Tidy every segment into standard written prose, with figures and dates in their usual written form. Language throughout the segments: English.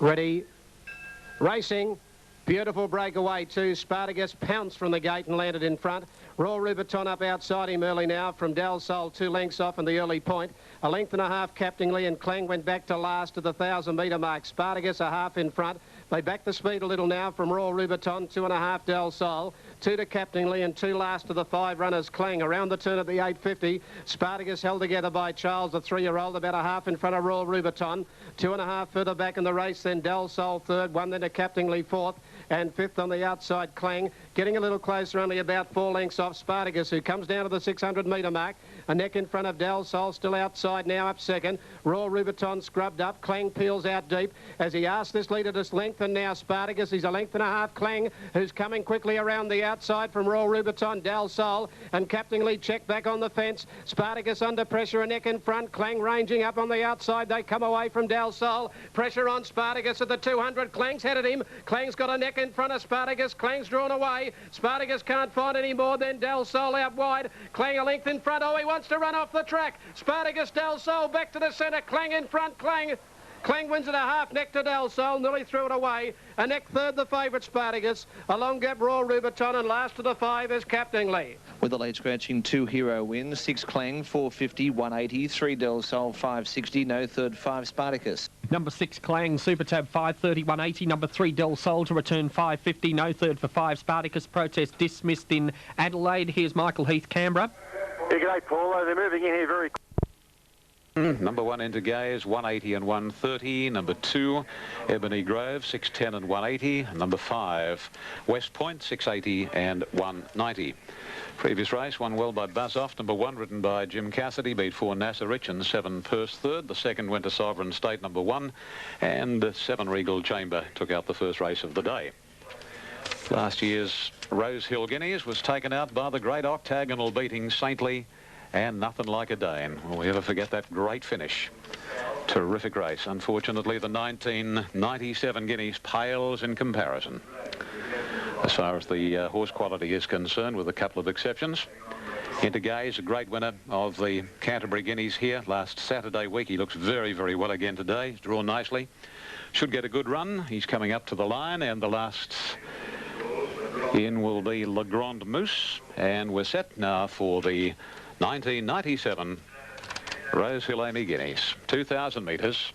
Ready. Racing. Beautiful breakaway too. Spartacus pounced from the gate and landed in front. Royal Rubiton up outside him early now from Del Sol, 2 lengths off in the early point. A length and a half, Captain Lee and Clang went back to last at the 1,000-metre mark. Spartacus a half in front. They back the speed a little now from Royal Rubiton, 2.5 Del Sol, 2 to Captain Lee and 2 last to the 5 runners Clang. Around the turn at the 8.50, Spartacus held together by Charles, the 3-year-old, about a half in front of Royal Rubiton. 2.5 further back in the race, then Del Sol third, 1 then to Captain Lee fourth, and fifth on the outside Clang. Getting a little closer, only about 4 lengths off Spartacus, who comes down to the 600-metre mark. A neck in front of Del Sol, still outside now, up second. Royal Rubiton scrubbed up. Clang peels out deep as he asks this leader to lengthen now. Spartacus, he's a length and a half. Clang, who's coming quickly around the outside from Royal Rubiton. Del Sol and Captain Lee check back on the fence. Spartacus under pressure, a neck in front. Clang ranging up on the outside. They come away from Del Sol. Pressure on Spartacus at the 200. Clang's headed him. Clang's got a neck in front of Spartacus. Clang's drawn away. Spartacus can't find any more than Del Sol out wide. Clang a length in front. Oh, he wants to run off the track. Spartacus, Del Sol back to the centre. Clang in front. Clang wins it a half neck to Del Sol, nearly threw it away. A neck third, the favourite Spartacus. A long gap, Royal Rubiton, and last to the 5 is Captain Lee. With the late scratching, 2 Hero wins, 6 Clang, 450, 180, 3 Del Sol, 560, no third, 5 Spartacus. Number 6 Clang, Super Tab 530, 180. Number 3 Del Sol to return 550, no third for 5 Spartacus. Protest dismissed in Adelaide. Here's Michael Heath, Canberra. Yeah, g'day, Paulo. They're moving in here very quickly. Number 1 Into Gaze, 180 and 130. Number 2 Ebony Grove, 610 and 180. Number 5 West Point, 680 and 190. Previous race won well by Buzz-Off. Number 1 ridden by Jim Cassidy, beat 4 Nasser Rich and 7 Purse third. The second went to Sovereign State, number 1, and 7 Regal Chamber took out the first race of the day. Last year's Rose Hill Guineas was taken out by the great octagonal beating Saintly and Nothing Like a Dane. Will we ever forget that great finish? Terrific race. Unfortunately, the 1997 Guineas pales in comparison as far as the horse quality is concerned, with a couple of exceptions. Into Gaze, a great winner of the Canterbury Guineas here last Saturday week. He looks very, very well again today. He's drawn nicely. Should get a good run. He's coming up to the line, and the last in will be Le Grand Mousse. And we're set now for the 1997 Rose Hill Amy Guineas, 2,000 metres.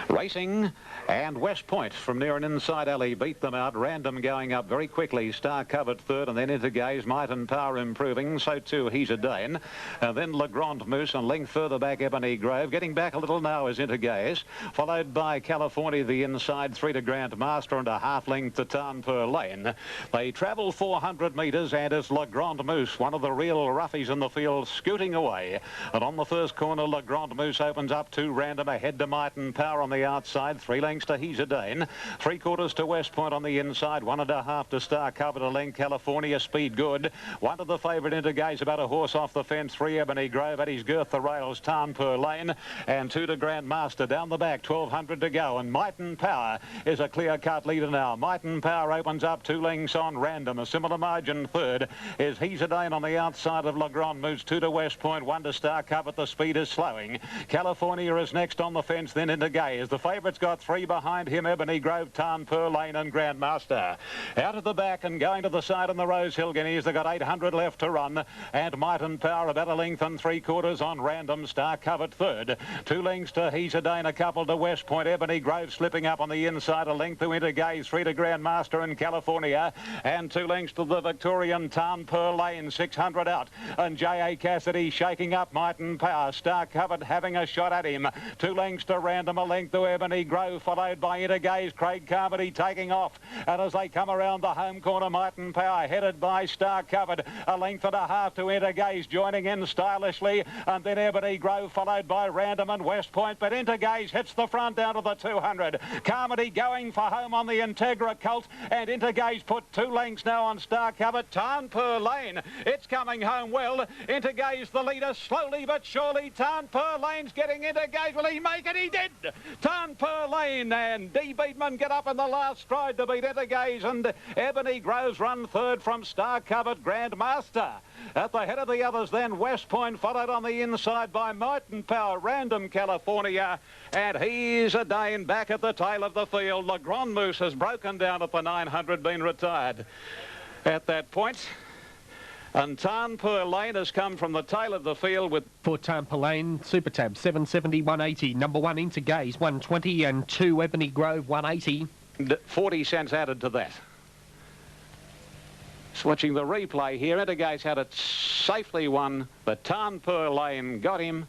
Racing, and West Point from near an inside alley beat them out. Random going up very quickly. Star covered third, and then Into Gaze. Might and Power improving. So too He's a Dane. And then Le Grand Mousse, and length further back Ebony Grove. Getting back a little now is Into Gaze. Followed by California the inside. 3 to Grant Master and a half length to Tarnpur Lane. They travel 400 metres, and it's Le Grand Mousse, one of the real roughies in the field, scooting away. And on the first corner, Le Grand Mousse opens up to Random, ahead to Might and Power on the outside. 3 lengths to He's a Dane. 3/4 to West Point on the inside. 1.5 to Star Covered, a length California, speed good. 1 to the favourite Into Gaze, about a horse off the fence. 3 Ebony Grove, at his girth the rails, Tarnpur Lane. And 2 to Grand Master down the back, 1,200 to go. And Might and Power is a clear-cut leader now. Might and Power opens up 2 lengths on Random. A similar margin third is He's a Dane on the outside of Le Grand Mousse. 2 to West Point, 1 to Star Covered. The speed is slowing. California is next on the fence, then Into Gaze. The favourite's got 3 behind him, Ebony Grove, Tarnpur Lane and Grandmaster. Out at the back and going to the side on the Rose Hill Guineas. They've got 800 left to run, and Might and Power about a length and 3/4 on Random. Star Covered third. 2 lengths to He's a Dane, a couple to West Point. Ebony Grove slipping up on the inside, a length to Into Gaze. 3 to Grandmaster in California, and 2 lengths to the Victorian Tarnpur Lane. 600 out, and J.A. Cassidy shaking up Might and Power. Star Covered having a shot at him. 2 lengths to Random, a length to Ebony Grove, followed by Into Gaze. Craig Carmody taking off, and as they come around the home corner, Might and Power headed by Star Covered, a length and a half to Into Gaze, joining in stylishly, and then Ebony Grove followed by Random and West Point, but Into Gaze hits the front down to the 200. Carmody going for home on the Integra Colt, and Into Gaze put 2 lengths now on Star Covered. Tarnpur Lane, it's coming home well. Into Gaze the leader, slowly but surely. Tarnpur Lane's getting Into Gaze. Will he make it? He did. Tarnpur Lane and D. Beatman get up in the last stride to beat Ettergaze, and Ebony Groves run third from Star Covered Grandmaster. At the head of the others then West Point, followed on the inside by Might and Power, Random California, and he's a Dane back at the tail of the field. Le Grand Moose has broken down at the 900, been retired at that point. And Tarnpur Lane has come from the tail of the field with... For Tarnpur Lane, Super Tab 770, 180. Number 1 Intergaze, 120, and 2 Ebony Grove, 180. 40 cents added to that. Just watching the replay here, Intergaze had it safely won, but Tarnpur Lane got him,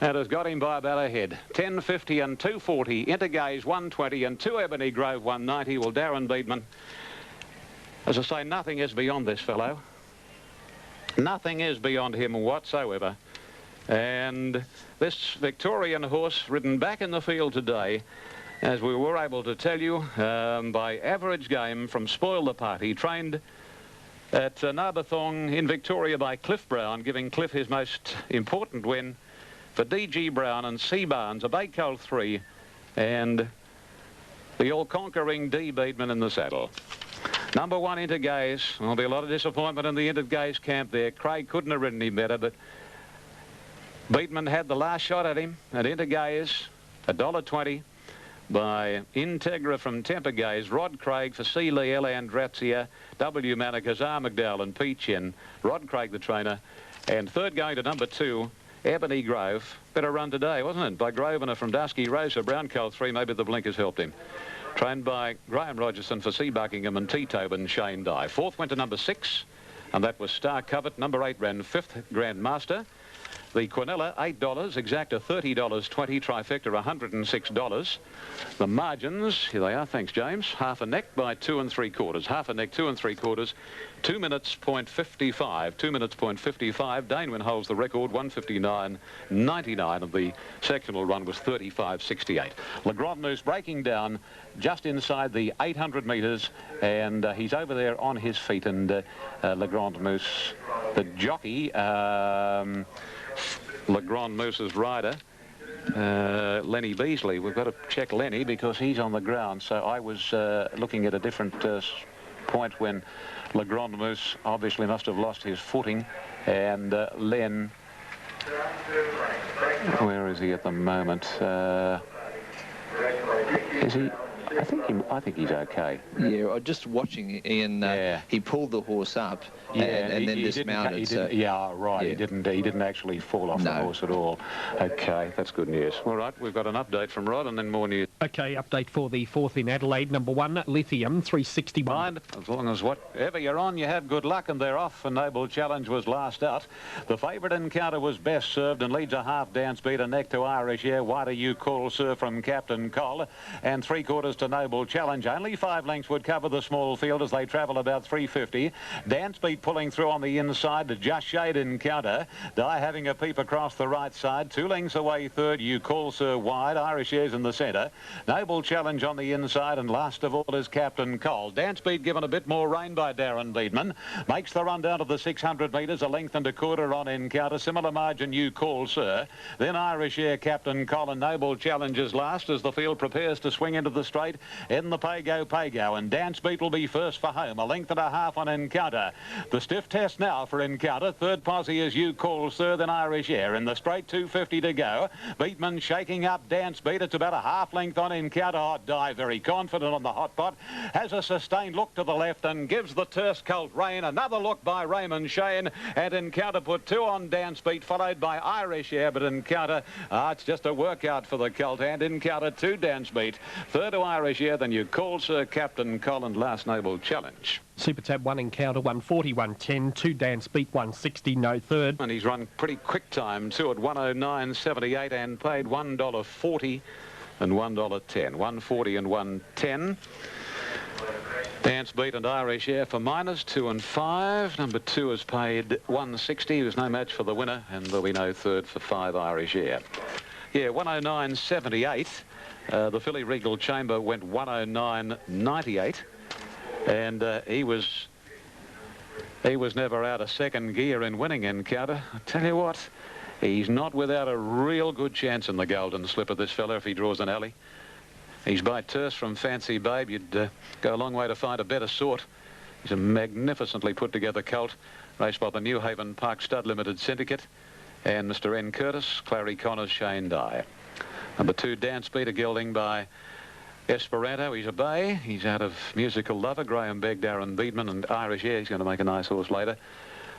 and has got him by about a head. 10.50 and 2.40, Intergaze 120 and 2 Ebony Grove 190. Well, Darren Beatman, as I say, nothing is beyond this fellow. Nothing is beyond him whatsoever. And this Victorian horse ridden back in the field today, as we were able to tell you, by average game from Spoil the Party, trained at Narberthong in Victoria by Cliff Brown, giving Cliff his most important win for D.G. Brown and C. Barnes, a Bay Colt 3, and the all-conquering D. Beatman in the saddle. Number 1, Intergaze. There'll be a lot of disappointment in the Intergaze camp there. Craig couldn't have ridden him better, but Beatman had the last shot at him. At Intergaze, $1.20 by Integra from Tempergaze, Rod Craig for C. Lee, L. Andrazia, W. Manicas, R. McDowell and P. Chin. Rod Craig, the trainer. And third going to number 2, Ebony Grove. Better run today, wasn't it? By Grosvenor from Dusky Rosa, Brown Colt 3. Maybe the blinkers helped him. Trained by Graham Rogerson for C. Buckingham and T. Tobin, Shane Dye. Fourth went to number 6, and that was Star Covet. Number 8 ran 5th Grandmaster. The Quinella, $8, Exacta, $30.20, Trifecta, $106. The margins, here they are, thanks, James. Half a neck by 2 3/4. Half a neck, 2 3/4. 2 minutes, .55. 2 minutes, .55. Danewin holds the record, 1:59.99, and the sectional run was 35.68. Le Grand Moose breaking down just inside the 800 metres, and he's over there on his feet, and Le Grand Moose, the jockey, Le Grand Moose's rider, Lenny Beasley. We've got to check Lenny because he's on the ground. So I was looking at a different point when Le Grand Moose obviously must have lost his footing, and Len, where is he at the moment? Is he? I think he's okay. Yeah, just watching Ian, he pulled the horse up and then dismounted. Yeah, right. Yeah. He didn't actually fall off the horse at all. Okay, that's good news. All right, we've got an update from Rod and then more news. Okay, update for the 4th in Adelaide. Number 1, Lithium, 361. As long as whatever you're on, you have good luck, and they're off. And Noble Challenge was last out. The favourite Encounter was best served and leads a half dance beat, a neck to Irish Air. Why do you call, sir, from Captain Cole, and 3/4 to Noble Challenge. Only 5 lengths would cover the small field as they travel about 3:50. Dance Beat pulling through on the inside to Just Shade Encounter. Die having a peep across the right side. 2 lengths away third, You Call Sir wide. Irish Airs in the centre. Noble Challenge on the inside, and last of all is Captain Cole. Dance Beat given a bit more rain by Darren Beatman. Makes the run down to the 600 metres, a length and a quarter on Encounter. Similar margin, You Call Sir. Then Irish Air, Captain Cole, and Noble Challenge is last as the field prepares to swing into the straight. In the Pago, and Dance Beat will be first for home. A length and a half on Encounter. The stiff test now for Encounter. Third posse is You Call Sir, then Irish Air. In the straight, 2:50 to go. Beatman shaking up Dance Beat. It's about a half length on Encounter. Hot Die, very confident on the hot pot. Has a sustained look to the left and gives the terse Colt rein. Another look by Raymond Shane, and Encounter put 2 on Dance Beat, followed by Irish Air, but Encounter, it's just a workout for the Colt, and Encounter 2 Dance Beat. Third to Irish Air, then You Call Sir, Captain Colin, last Noble Challenge. Super Tab 1 Encounter, 140, 110, 2 Dance Beat, 160, no third. And he's run pretty quick time too at 109.78 and paid $1.40 and $1.10. 140 and 110. Dance Beat and Irish Air for minors, 2 and 5. Number 2 has paid 160. There's no match for the winner, and there'll be no third for 5 Irish Air. Yeah, 109.78. The Philly Regal Chamber went 109.98, and he was never out of second gear in winning Encounter. I tell you what, He's not without a real good chance in the Golden Slipper, this fella, if he draws an alley. He's by Terse from Fancy Babe. You'd go a long way to find a better sort. He's a magnificently put-together colt, raced by the New Haven Park Stud Limited Syndicate, and Mr. N. Curtis, Clary Connors, Shane Dye. Number 2, Dance Beat, a gelding by Esperanto. He's a bay. He's out of Musical Lover, Graham Begg, Darren Beedman, and Irish Air. He's going to make a nice horse later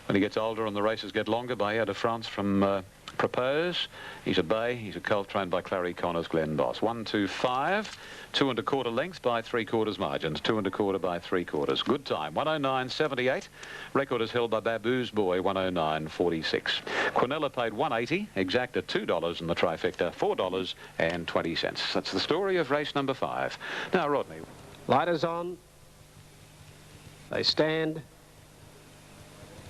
when he gets older and the races get longer. By Air de France from Propose. He's a bay. He's a colt trained by Clary Connors, Glenn Boss. 1, 2, 5. 2 1/4 lengths by 3/4 margins. 2 1/4 by 3/4. Good time. 109.78. Record is held by Baboo's Boy. 109.46. Quinella paid $1.80. Exacta $2 in the trifecta. $4.20. That's the story of race number 5. Now, Rodney. Lighters on. They stand.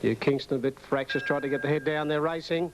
New Kingston a bit fractious, tried to get the head down there racing.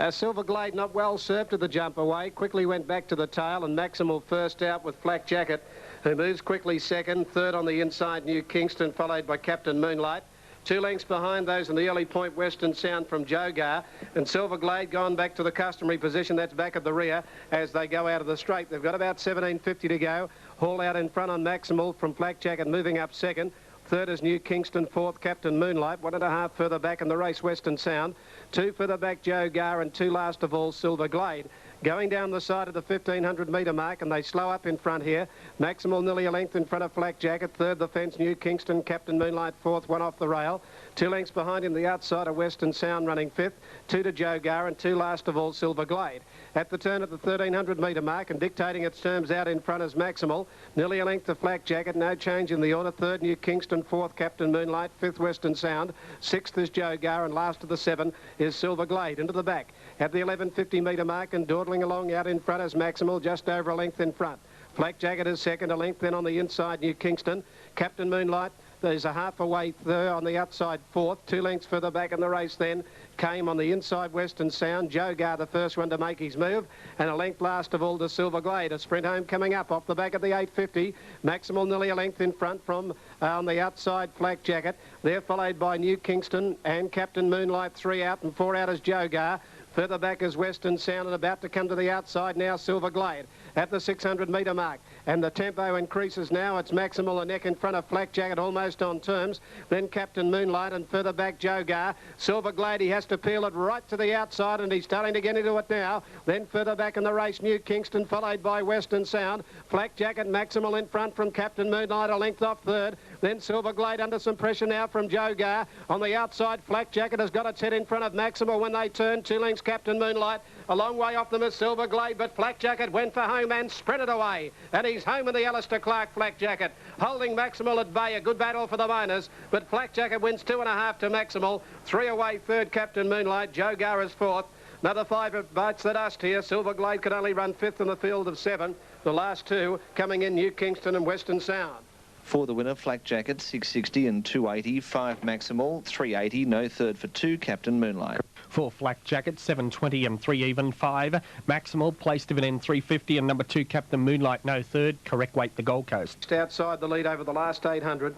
Silver Glade not well served to the jump away, quickly went back to the tail, and Maximal first out with Flak Jacket, who moves quickly second. Third on the inside, New Kingston, followed by Captain Moonlight. 2 lengths behind those in the early point, Western Sound from Jogar, and Silver Glade gone back to the customary position. That's back at the rear as they go out of the straight. They've got about 17.50 to go. Haul out in front on Maximal from Flak Jacket, moving up second. Third is New Kingston, fourth Captain Moonlight. 1.5 further back in the race, Western Sound. 2 further back, Jogar, and 2 last of all, Silver Glade. Going down the side of the 1,500 metre mark, and they slow up in front here. Maximal nearly a length in front of Flak Jacket. Third, the fence, New Kingston, Captain Moonlight, fourth, 1 off the rail. 2 lengths behind him, the outside of Western Sound running fifth. 2 to Jogar, and 2 last of all, Silver Glade. At the turn at the 1,300 metre mark, and dictating its terms out in front is Maximal. Nearly a length to Flak Jacket, no change in the order. Third, New Kingston, fourth, Captain Moonlight, fifth, Western Sound. Sixth is Jogar, and last of the 7 is Silver Glade. Into the back at the 1150 metre mark, and dawdling along out in front is Maximal, just over a length in front. Flak Jacket is second, a length then on the inside, New Kingston. Captain Moonlight, there's a half away third on the outside, fourth. 2 lengths further back in the race then came on the inside, Western Sound. Jogar, the first one to make his move, and a length last of all to Silver Glade. A sprint home coming up off the back of the 850. Maximal nearly a length in front from on the outside, Flak Jacket. They're followed by New Kingston and Captain Moonlight. 3 out, and 4 out is Jogar. Further back is Western Sound, and about to come to the outside now, Silver Glade at the 600 metre mark. And the tempo increases now. It's Maximal, a neck in front of Flak Jacket, almost on terms. Then Captain Moonlight, and further back Jogar. Silver Glade, he has to peel it right to the outside, and he's starting to get into it now. Then further back in the race, New Kingston, followed by Western Sound. Flak Jacket, Maximal in front from Captain Moonlight, a length off third. Then Silver Glade under some pressure now from Jogar. On the outside, Flak Jacket has got its head in front of Maximal when they turn. 2 lengths Captain Moonlight. A long way off them is Silver Glade, but Flak Jacket went for home and sprinted away. And he's home in the Alistair Clark Flak Jacket, holding Maximal at bay. A good battle for the miners, but Flak Jacket wins 2.5 to Maximal. 3 away, third Captain Moonlight. Jogar is fourth. Another 5 bites the dust here. Silver Glade could only run fifth in the field of 7. The last 2 coming in, New Kingston and Western Sound. For the winner, Flak Jacket, 660 and 280. 5 Maximal, 380. No third for 2, Captain Moonlight. For Flak Jacket, 720 and 3 even. 5 Maximal, place dividend 350, and number 2 Captain Moonlight, no third. Correct weight, the Gold Coast. Just outside the lead over the last 800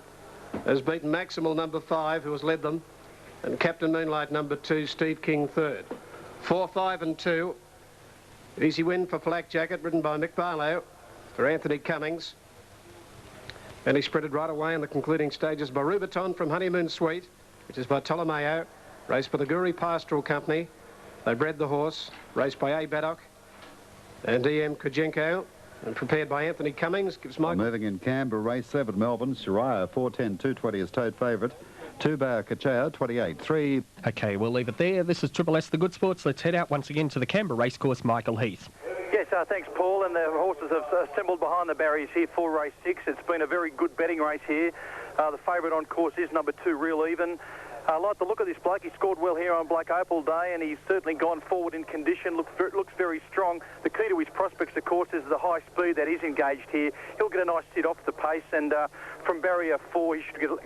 has beaten Maximal, number 5, who has led them, and Captain Moonlight, number 2, Steve King, third. 4, 5 and 2. Easy win for Flak Jacket, ridden by Mick Barlow for Anthony Cummings. And he sprinted right away in the concluding stages by Rubiton from Honeymoon Suite, which is by Ptolomeo, raced by the Guri Pastoral Company. They bred the horse, raced by A. Baddock and D.M. Kujenko, and prepared by Anthony Cummings. Gives Mike. Moving in Canberra, race 7, Melbourne. Soraya, 410, 220 is towed favourite. 2 Bao Kachao, 28, 3. OK, we'll leave it there. This is Triple S, the Good Sports. Let's head out once again to the Canberra Racecourse, Michael Heath. Yes, thanks, Paul. And the horses have assembled behind the barriers here for race 6. It's been a very good betting race here. The favourite on course is number 2, Real Even. I like the look of this bloke. He scored well here on Black Opal Day, and he's certainly gone forward in condition. Looks very strong. The key to his prospects, of course, is the high speed that is engaged here. He'll get a nice sit off the pace, and from barrier 4, he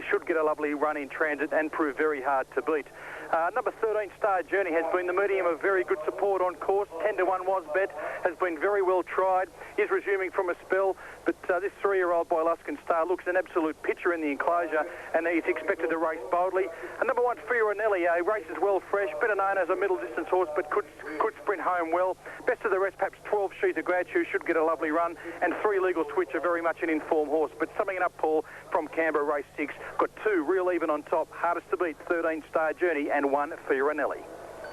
should get a lovely run in transit and prove very hard to beat. Number 13, Star Journey, has been the medium of very good support on course. 10-1 Wasbet has been very well tried. Is resuming from a spell, but this 3-year-old by Luskin Star looks an absolute pitcher in the enclosure, and he's expected to race boldly. And number 1, Fiorinelli, races well fresh, better known as a middle distance horse, but could sprint home well. Best of the rest, perhaps 12, She's a Grad Shoe, should get a lovely run, and 3, Legal Switch, are very much an informed horse. But summing it up, Paul, from Canberra race 6, got 2 Real Even on top, hardest to beat, 13 Star Journey, and 1 Fiorinelli.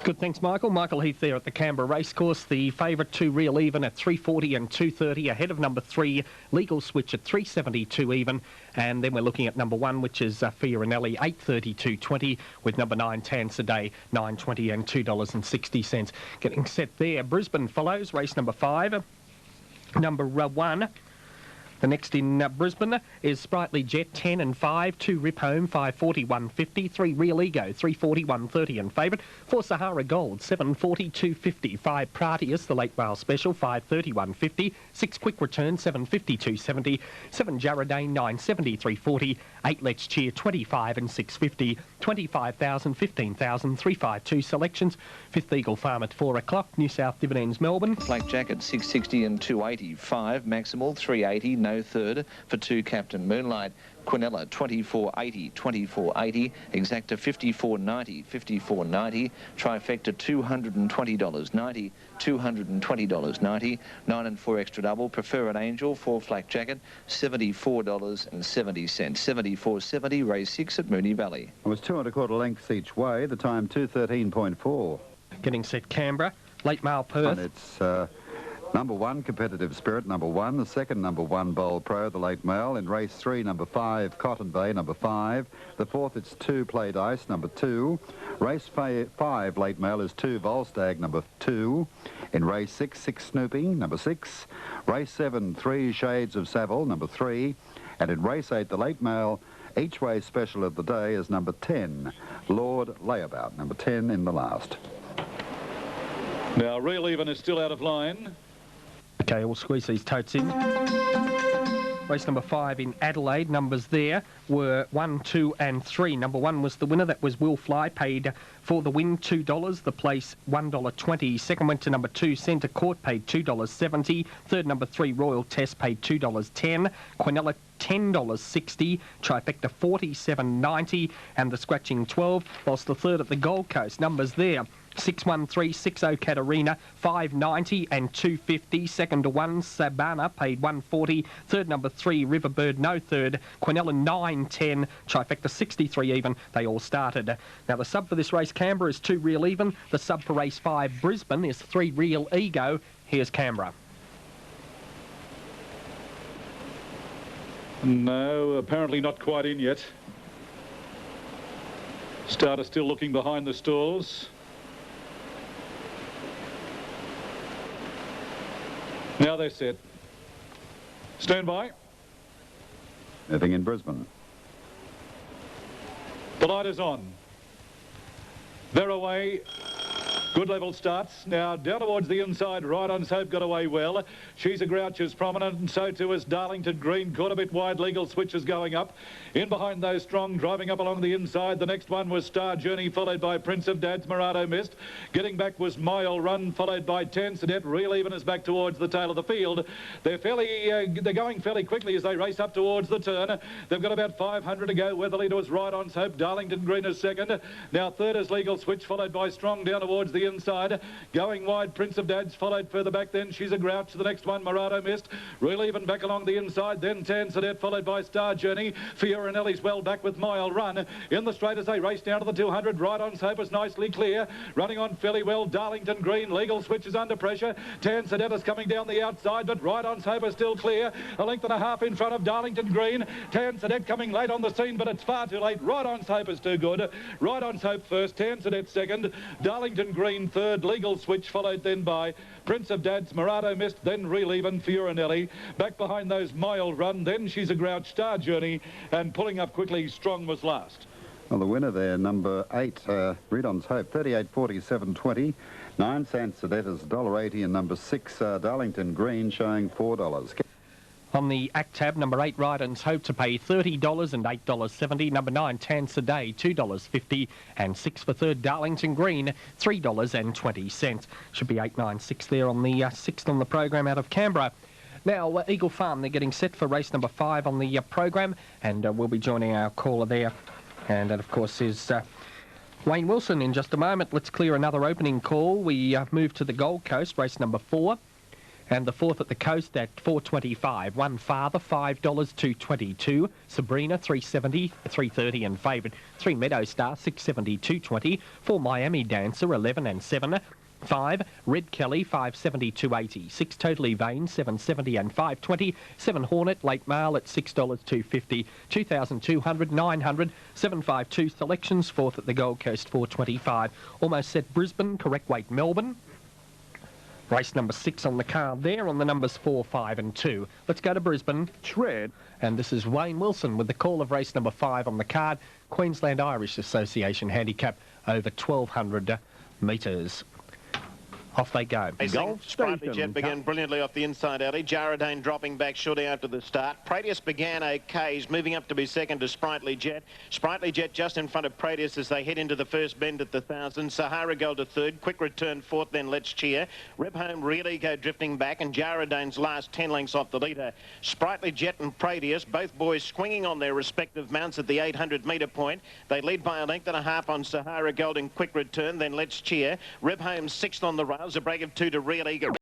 Good, thanks, Michael. Michael Heath there at the Canberra Racecourse. The favourite 2 Real Even at 340 and 230, ahead of number 3 Legal Switch at 372 even. And then we're looking at number 1, which is Fiorinelli, 832.20, with number 9 Tansaday, 9.20 and $2.60. Getting set there. Brisbane follows, race number 5. Number 1. The next in Brisbane is Sprightly Jet, 10 and 5, 2 Rip Home, 540, 150, 3 Real Ego, 340, 130 and favourite, 4 Sahara Gold, 740, 250, 5 Pratius, the late rail special, 530, 150, 6 Quick Return, 750, 270, 7 Jaredane, 970, 340, 8 Let's Cheer, 25 and 650, 25,000, 15,000, 352 selections, 5th Eagle Farm at 4 o'clock, New South Dividends, Melbourne. Black Jacket, 660 and 280, 5 Maximal, 380, no third for 2 Captain Moonlight. Quinella, 24.80, 24.80, Exacta, 54.90, 54.90, Trifecta, $220.90, $220.90, 9 and 4 extra double, Prefer an Angel, 4 Flak Jacket, $74.70, 74.70, race 6 at Moonee Valley. It was 2 1/4 lengths each way, the time 2:13.4. Getting set Canberra, late mail Perth. And it's number 1, Competitive Spirit, number 1. The second, number 1, Bowl Pro, the late mail. In race 3, number 5, Cotton Bay, number 5. The 4th, it's 2, Play Dice, number 2. Race 5, late mail, is 2, Volstagg, number 2. In race 6, 6 Snooping, number 6. Race 7, 3 Shades of Savile, number 3. And in race 8, the late mail, each way special of the day is number 10, Lord Layabout, number 10 in the last. Now, Real Even is still out of line. Okay, we'll squeeze these totes in. Race number 5 in Adelaide. Numbers there were 1, 2 and 3. Number 1 was the winner. That was Will Fly, paid for the win $2. The place $1.20. Second went to number 2, Centre Court, paid $2.70. Third, number 3, Royal Test, paid $2.10. Quinella, $10.60. Trifecta, $47.90. And the scratching 12. Whilst the third at the Gold Coast. Numbers there: 613, 60 Katarina, 590 and 250. Second to 1, Sabana, paid 140. Third, number 3, Riverbird, no third. Quinella, 910. Trifecta, 63 even. They all started. Now, the sub for this race, Canberra, is 2 Real Even. The sub for race 5, Brisbane, is 3 Real Ego. Here's Canberra. No, apparently not quite in yet. Starter still looking behind the stalls. Now they're set. Stand by. Moving in Brisbane. The light is on. They're away. Good level starts. Now down towards the inside, Right on Soap got away well. She's a Grouch is prominent, and so too is Darlington Green. Caught a bit wide, Legal Switch is going up. In behind those strong, driving up along the inside. The next one was Star Journey, followed by Prince of Dad's Murado Mist. Getting back was Mile Run, followed by Tansadet. Real Even is back towards the tail of the field. They're going fairly quickly as they race up towards the turn. They've got about 500 to go, where the leader was Right on Soap. Darlington Green is second. Now third is Legal Switch, followed by Strong down towards the inside. Going wide, Prince of Dad's, followed further back then. She's a Grouch. The next one, Murado Mist. Real Even back along the inside. Then Tansadet, followed by Star Journey. Fiorinelli's well back with Mile Run. In the straight as they race down to the 200. Right on Soap is nicely clear. Running on fairly well, Darlington Green. Legal Switch is under pressure. Tansadet is coming down the outside, but Right on Soap is still clear. A length and a half in front of Darlington Green. Tansadet coming late on the scene, but it's far too late. Right on Soap is too good. Right on Soap first. Tansadet second. Darlington Green third. Legal Switch followed then by Prince of Dad's, Murado Mist, then Real Even, Fiorinelli. Back behind those, Mile Run, then She's a Grouch, Star Journey, and pulling up quickly, Strong was last. Well, the winner there, number 8, Redon's Hope, 38.47.20. 9 Sansadet is $1.80, and number 6, Darlington Green, showing $4. On the Act tab, number 8, Rydens Hope to pay $30 and $8.70. Number 9, Tansadday, $2.50. And 6 for third, Darlington Green, $3.20. Should be 8, 9, 6 there on the 6th on the program out of Canberra. Now, Eagle Farm, they're getting set for race number 5 on the program, and we'll be joining our caller there. And that, of course, is Wayne Wilson in just a moment. Let's clear another opening call. We move to the Gold Coast, race number 4. And the 4th at the coast at $4.25. One Father, $5, $2.22. Sabrina, $3.70, $3.30 and favourite. 3 Meadow Star, $6.70, $2.20. 4 Miami Dancer, $11 and 7. 5 Red Kelly, $5.70, $2.80. 6 Totally Vain, $7.70 and $5.20. 7 Hornet, late mail at $6, $2.50. 2,200, 900, 752 selections. 4th at the Gold Coast, $4.25. Almost set Brisbane, correct weight Melbourne. Race number 6 on the card there on the numbers 4, 5 and 2. Let's go to Brisbane. Tread. And this is Wayne Wilson with the call of race number 5 on the card. Queensland Irish Association handicap over 1,200 metres. Off they go. Sprightly Jet began brilliantly off the inside alley. Jaradane dropping back shortly after the start. Pratius began okay. He's moving up to be second to Sprightly Jet. Sprightly Jet just in front of Pratius as they head into the first bend at the 1,000. Sahara Gold to third. Quick Return fourth, then Let's Cheer. Rib Home really go drifting back, and Jaradane's last 10 lengths off the leader. Sprightly Jet and Pratius, both boys swinging on their respective mounts at the 800-metre point. They lead by a length and a half on Sahara Gold and Quick Return, then Let's Cheer. Rib Home 6th on the rails. A break of 2 to Real Eagle.